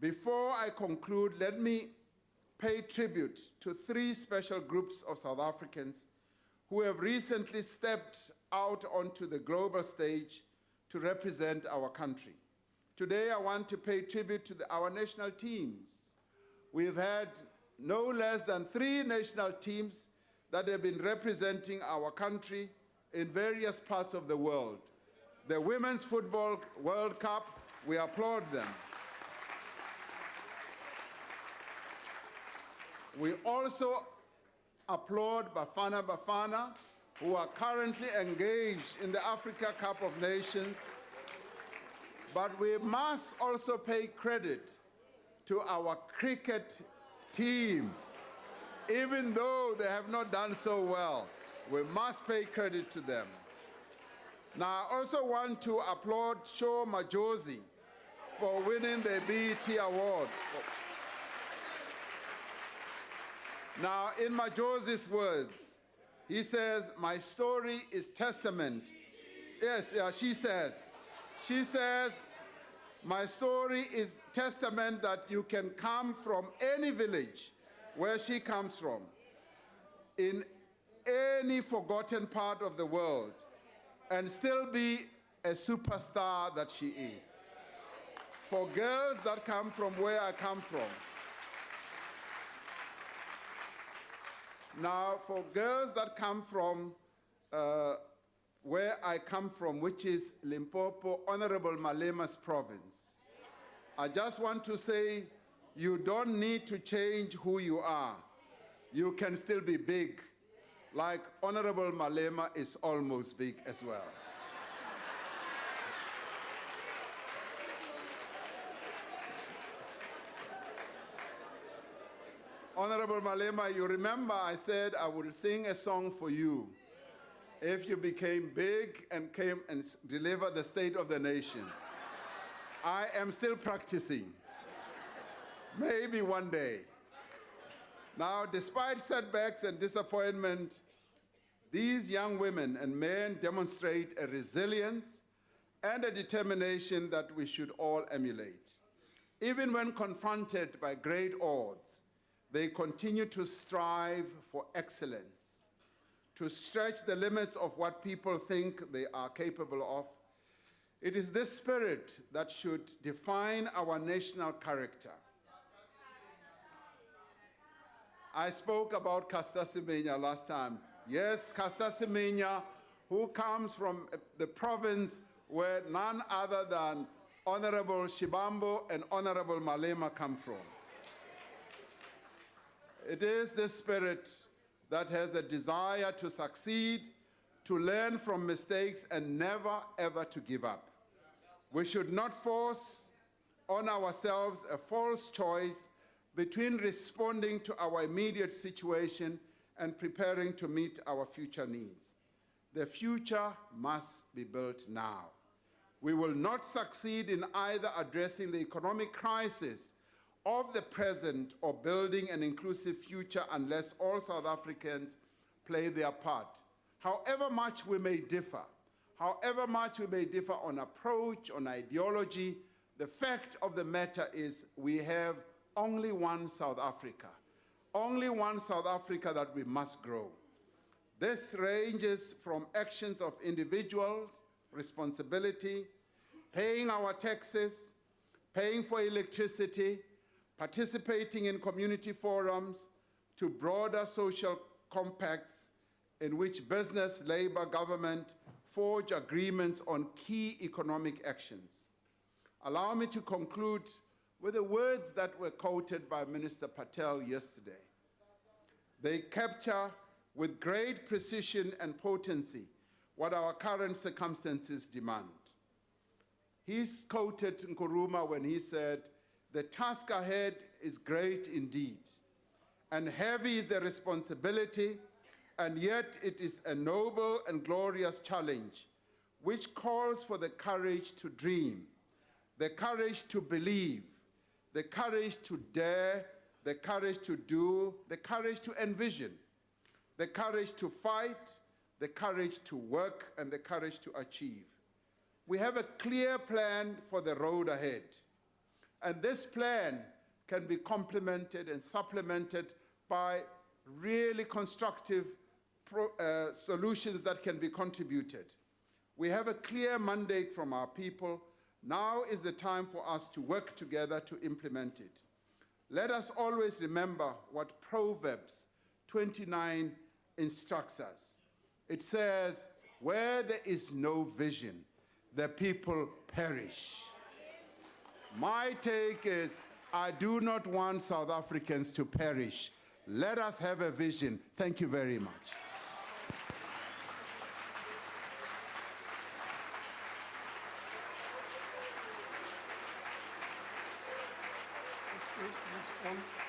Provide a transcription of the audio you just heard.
Before I conclude, let me pay tribute to 3 special groups of South Africans who have recently stepped out onto the global stage to represent our country. Today, I want to pay tribute to our national teams. We've had no less than 3 national teams that have been representing our country in various parts of the world. The Women's Football World Cup, we applaud them. We also applaud Bafana Bafana, who are currently engaged in the Africa Cup of Nations. But we must also pay credit to our cricket team. Even though they have not done so well, we must pay credit to them. Now, I also want to applaud Sho Majozi for winning the BET Award. Now, in Majozi's words, he says, my story is testament. Yes, she says, my story is testament that you can come from any village where she comes from, in any forgotten part of the world, and still be a superstar that she is. For girls that come from where I come from, now, for girls that come from where I come from, which is Limpopo, Honorable Malema's province, I just want to say, you don't need to change who you are. You can still be big, like Honorable Malema is almost big as well. Honorable Malema, you remember I said I would sing a song for you if you became big and came and delivered the State of the Nation. I am still practicing. Maybe one day. Now, despite setbacks and disappointment, these young women and men demonstrate a resilience and a determination that we should all emulate. Even when confronted by great odds, they continue to strive for excellence, to stretch the limits of what people think they are capable of. It is this spirit that should define our national character. I spoke about Caster Semenya last time. Yes, Caster Semenya, who comes from the province where none other than Honorable Shibambo and Honorable Malema come from. It is this spirit that has a desire to succeed, to learn from mistakes, and never, ever to give up. We should not force on ourselves a false choice between responding to our immediate situation and preparing to meet our future needs. The future must be built now. We will not succeed in either addressing the economic crisis of the present or building an inclusive future unless all South Africans play their part. However much we may differ on approach, on ideology, the fact of the matter is we have only one South Africa that we must grow. This ranges from actions of individuals, responsibility, paying our taxes, paying for electricity, participating in community forums, to broader social compacts in which business, labor, government forge agreements on key economic actions. Allow me to conclude with the words that were quoted by Minister Patel yesterday. They capture with great precision and potency what our current circumstances demand. He's quoted Nkrumah when he said, "The task ahead is great indeed, and heavy is the responsibility, and yet it is a noble and glorious challenge, which calls for the courage to dream, the courage to believe, the courage to dare, the courage to do, the courage to envision, the courage to fight, the courage to work, and the courage to achieve. We have a clear plan for the road ahead, And this plan can be complemented and supplemented by really constructive solutions that can be contributed. We have a clear mandate from our people. Now is the time for us to work together to implement it. Let us always remember what Proverbs 29 instructs us. It says, where there is no vision, the people perish. My take is, I do not want South Africans to perish. Let us have a vision. Thank you very much. Please,